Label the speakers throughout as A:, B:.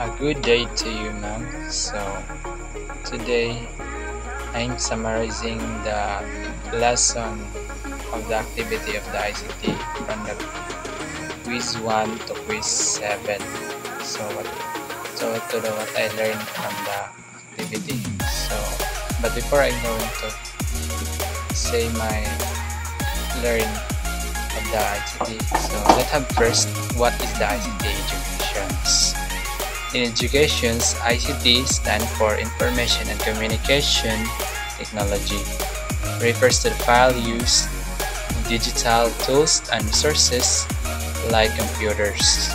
A: A good day to you, ma'am. So, today I'm summarizing the lesson of the activity of the ICT from the quiz 1 to quiz 7. So, what I learned from the activity. So, but before I'm going to say my learn of the ICT, so let's have first what is the ICT educations. In educations, ICT stand for Information and Communication Technology. Refers to the file used in digital tools and resources like computers,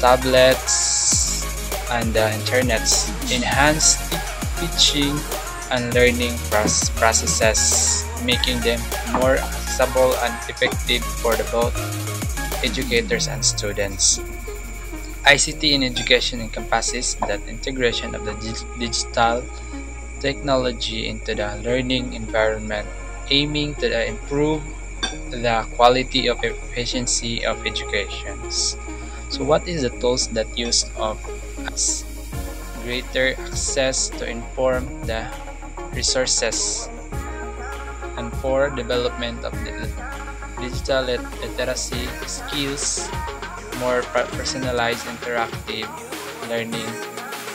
A: tablets, and the internet. Enhance teaching and learning processes, making them more accessible and effective for both educators and students. ICT in education encompasses that integration of the digital technology into the learning environment, aiming to improve the quality of efficiency of educations. So what is the tools that use of us? Greater access to inform the resources and for development of the digital literacy skills, more personalized interactive learning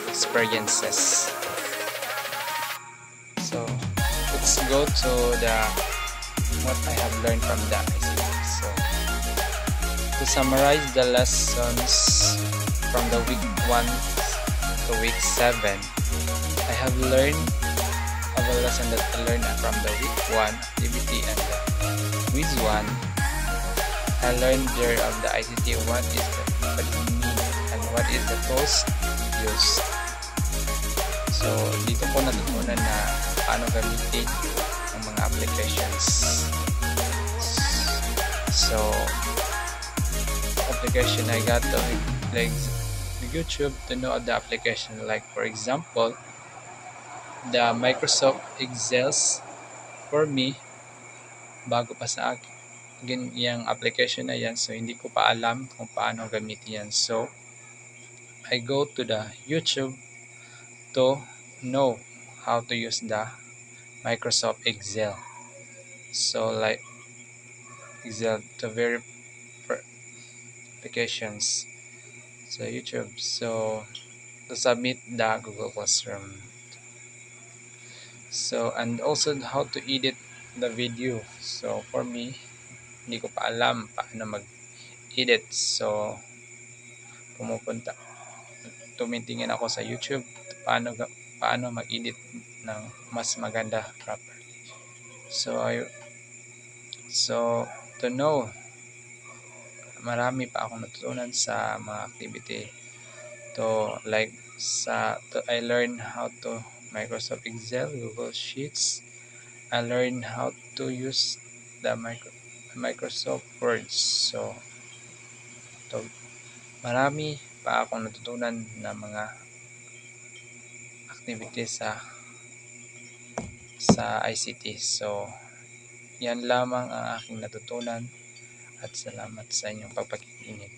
A: experiences. So let's go to the what I have learned from the ICT. So to summarize the lessons from the week 1 to week 7, I have learned of a lesson that I learned from the week 1 activity and the quiz 1. I learned there of the ICT what is the what it mean and what is the tools used. So dito ko natutunan na paano gamitin ang mga applications. So application I got to like YouTube to know the application, like for example the Microsoft Excel. For me, bago pa sa akin yung application na yan, so hindi ko pa alam kung paano gamitin yan. So I go to the YouTube to know how to use the Microsoft Excel. So like Excel to very applications, so YouTube, so to submit the Google Classroom. So and also how to edit the video. So for me, hindi ko pa alam paano mag-edit. So pumupunta, tumitingin ako sa YouTube paano mag-edit ng mas maganda properly. So to know, marami pa akong natutunan sa mga activity to like I learn how to Microsoft Excel, Google Sheets. I learn how to use the Microsoft Word. So marami pa akong natutunan na mga activities sa ICT. So yan lamang ang aking natutunan at salamat sa inyong pagpakikinig.